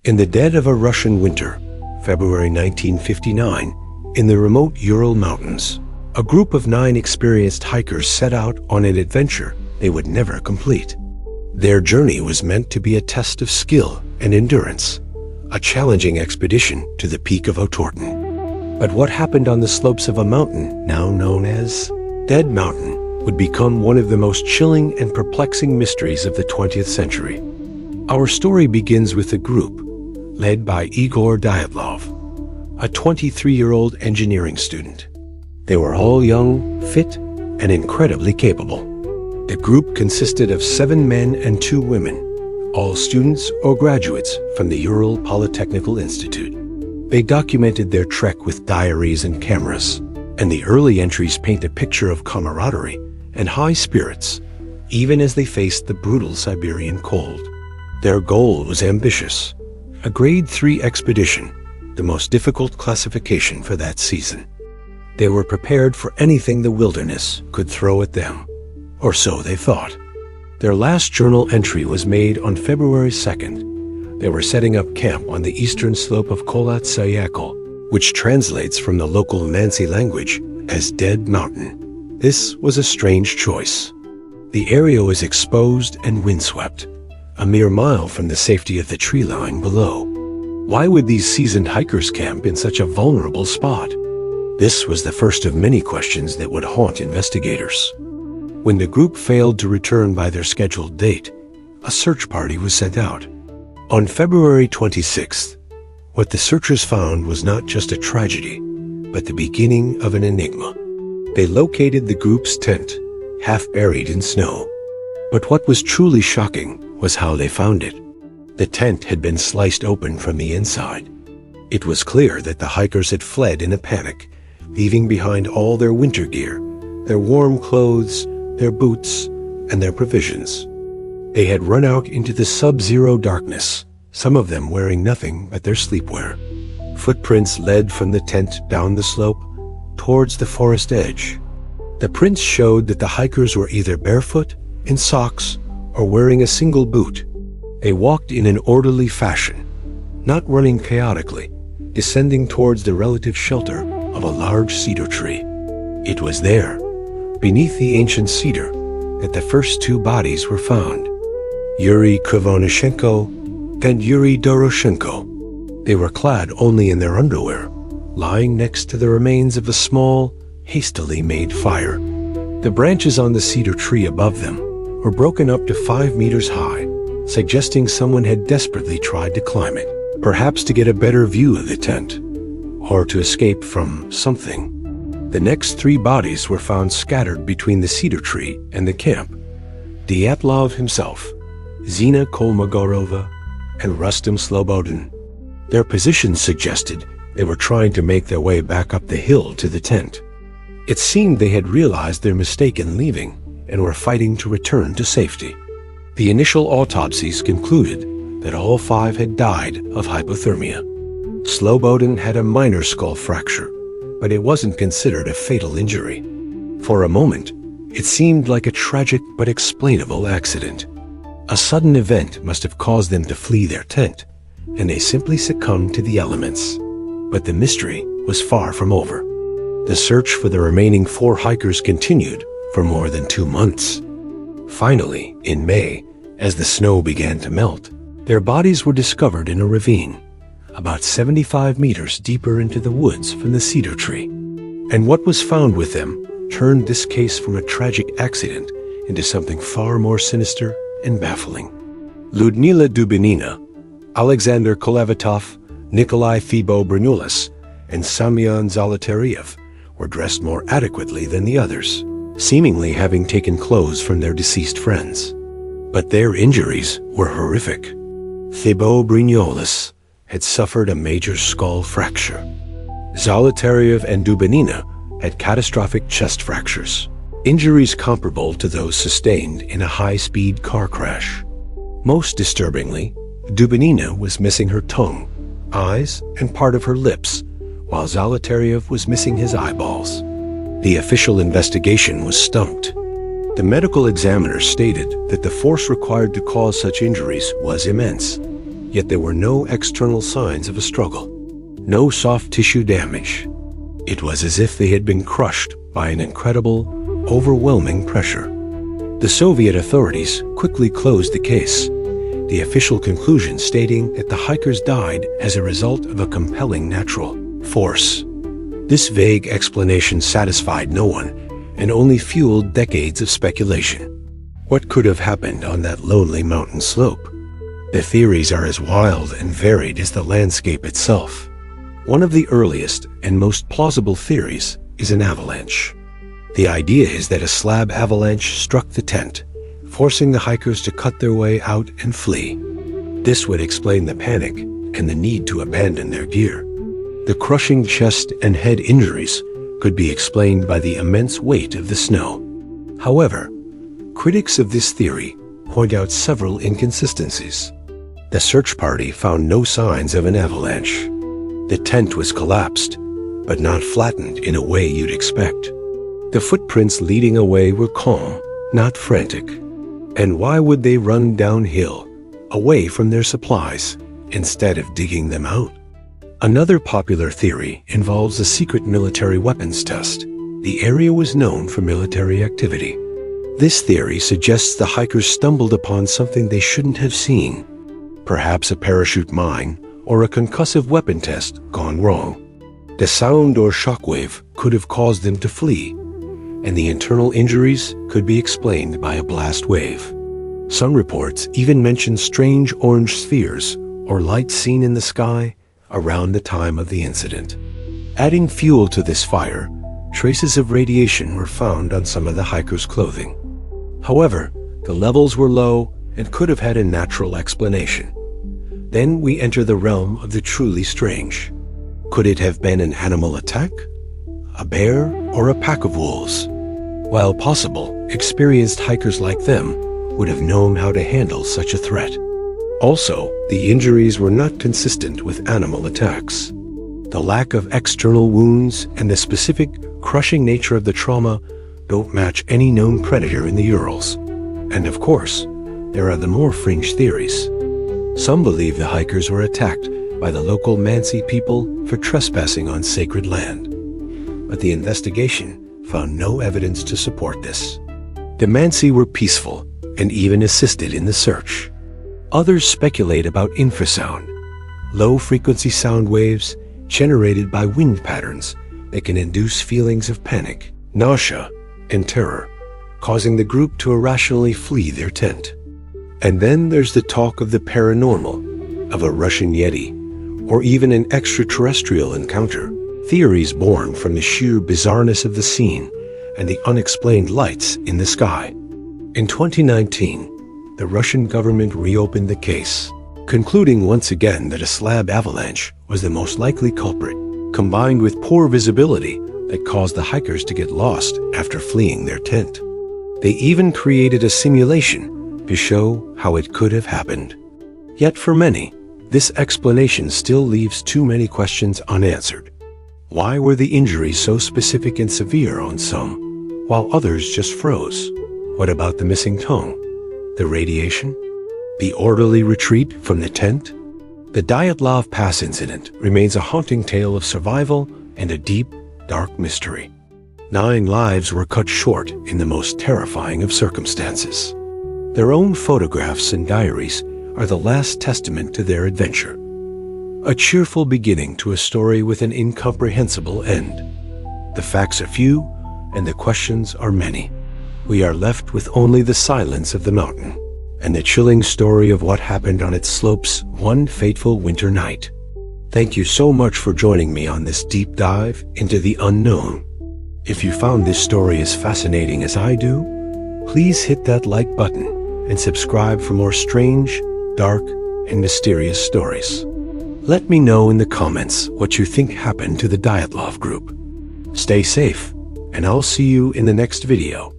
In the dead of a Russian winter, February 1959, in the remote Ural Mountains, a group of 9 experienced hikers set out on an adventure they would never complete. Their journey was meant to be a test of skill and endurance, a challenging expedition to the peak of Otorten. But what happened on the slopes of a mountain now known as Dead Mountain would become one of the most chilling and perplexing mysteries of the 20th century. Our story begins with a group led by Igor Dyatlov, a 23-year-old engineering student. They were all young, fit, and incredibly capable. The group consisted of 7 men and 2 women, all students or graduates from the Ural Polytechnical Institute. They documented their trek with diaries and cameras, and the early entries paint a picture of camaraderie and high spirits, even as they faced the brutal Siberian cold. Their goal was ambitious: a Grade 3 expedition, the most difficult classification for that season. They were prepared for anything the wilderness could throw at them, or so they thought. Their last journal entry was made on February 2nd. They were setting up camp on the eastern slope of Kholat Syakhl, which translates from the local Nancy language as Dead Mountain. This was a strange choice. The area was exposed and windswept, a mere mile from the safety of the tree line below. Why would these seasoned hikers camp in such a vulnerable spot? This was the first of many questions that would haunt investigators. When the group failed to return by their scheduled date, a search party was sent out. On February 26th, what the searchers found was not just a tragedy, but the beginning of an enigma. They located the group's tent, half buried in snow. But what was truly shocking was how they found it. The tent had been sliced open from the inside. It was clear that the hikers had fled in a panic, leaving behind all their winter gear, their warm clothes, their boots, and their provisions. They had run out into the sub-zero darkness, some of them wearing nothing but their sleepwear. Footprints led from the tent down the slope towards the forest edge. The prints showed that the hikers were either barefoot, in socks, or wearing a single boot. They walked in an orderly fashion, not running chaotically, descending towards the relative shelter of a large cedar tree. It was there, beneath the ancient cedar, that the first 2 bodies were found: Yuri Krivonyshenko and Yuri Doroshenko. They were clad only in their underwear, lying next to the remains of a small, hastily made fire. The branches on the cedar tree above them were broken up to 5 meters high, suggesting someone had desperately tried to climb it, perhaps to get a better view of the tent, or to escape from something. The next 3 bodies were found scattered between the cedar tree and the camp: Dyatlov himself, Zina Kolmogorova, and Rustem Slobodin. Their positions suggested they were trying to make their way back up the hill to the tent. It seemed they had realized their mistake in leaving and were fighting to return to safety. The initial autopsies concluded that all 5 had died of hypothermia. Slobodin had a minor skull fracture, but it wasn't considered a fatal injury. For a moment, it seemed like a tragic but explainable accident. A sudden event must have caused them to flee their tent, and they simply succumbed to the elements. But the mystery was far from over. The search for the remaining 4 hikers continued for more than 2 months. Finally, in May, as the snow began to melt, their bodies were discovered in a ravine, about 75 meters deeper into the woods from the cedar tree. And what was found with them turned this case from a tragic accident into something far more sinister and baffling. Ludmila Dubinina, Alexander Kolevatov, Nikolai Thibeaux-Bernulis, and Semyon Zolotaryev were dressed more adequately than the others, seemingly having taken clothes from their deceased friends. But their injuries were horrific. Thibeaux-Bernulis had suffered a major skull fracture. Zolotaryev and Dubinina had catastrophic chest fractures, injuries comparable to those sustained in a high-speed car crash. Most disturbingly, Dubinina was missing her tongue, eyes, and part of her lips, while Zolotaryev was missing his eyeballs. The official investigation was stumped. The medical examiner stated that the force required to cause such injuries was immense, Yet there were no external signs of a struggle, no soft tissue damage. It was as if they had been crushed by an incredible, overwhelming pressure. The Soviet authorities quickly closed the case, the official conclusion stating that the hikers died as a result of a compelling natural force. This vague explanation satisfied no one and only fueled decades of speculation. What could have happened on that lonely mountain slope? The theories are as wild and varied as the landscape itself. One of the earliest and most plausible theories is an avalanche. The idea is that a slab avalanche struck the tent, forcing the hikers to cut their way out and flee. This would explain the panic and the need to abandon their gear. The crushing chest and head injuries could be explained by the immense weight of the snow. However, critics of this theory point out several inconsistencies. The search party found no signs of an avalanche. The tent was collapsed, but not flattened in a way you'd expect. The footprints leading away were calm, not frantic. And why would they run downhill, away from their supplies, instead of digging them out? Another popular theory involves a secret military weapons test. The area was known for military activity. This theory suggests the hikers stumbled upon something they shouldn't have seen, perhaps a parachute mine or a concussive weapon test gone wrong. The sound or shockwave could have caused them to flee, and the internal injuries could be explained by a blast wave. Some reports even mention strange orange spheres or lights seen in the sky around the time of the incident. Adding fuel to this fire, traces of radiation were found on some of the hikers' clothing. However, the levels were low and could have had a natural explanation. Then we enter the realm of the truly strange. Could it have been an animal attack? A bear or a pack of wolves? While possible, experienced hikers like them would have known how to handle such a threat. Also, the injuries were not consistent with animal attacks. The lack of external wounds and the specific, crushing nature of the trauma don't match any known predator in the Urals. And of course, there are the more fringe theories. Some believe the hikers were attacked by the local Mansi people for trespassing on sacred land. But the investigation found no evidence to support this. The Mansi were peaceful and even assisted in the search. Others speculate about infrasound, low-frequency sound waves generated by wind patterns that can induce feelings of panic, nausea, and terror, causing the group to irrationally flee their tent. And then there's the talk of the paranormal, of a Russian Yeti, or even an extraterrestrial encounter, theories born from the sheer bizarreness of the scene and the unexplained lights in the sky. In 2019, the Russian government reopened the case, concluding once again that a slab avalanche was the most likely culprit, combined with poor visibility that caused the hikers to get lost after fleeing their tent. They even created a simulation to show how it could have happened. Yet for many, this explanation still leaves too many questions unanswered. Why were the injuries so specific and severe on some, while others just froze? What about the missing tongue? The radiation? The orderly retreat from the tent? The Dyatlov Pass incident remains a haunting tale of survival and a deep, dark mystery. 9 lives were cut short in the most terrifying of circumstances. Their own photographs and diaries are the last testament to their adventure. A cheerful beginning to a story with an incomprehensible end. The facts are few and the questions are many. We are left with only the silence of the mountain and the chilling story of what happened on its slopes one fateful winter night. Thank you so much for joining me on this deep dive into the unknown. If you found this story as fascinating as I do, please hit that like button and subscribe for more strange, dark, and mysterious stories. Let me know in the comments what you think happened to the Dyatlov group. Stay safe, and I'll see you in the next video.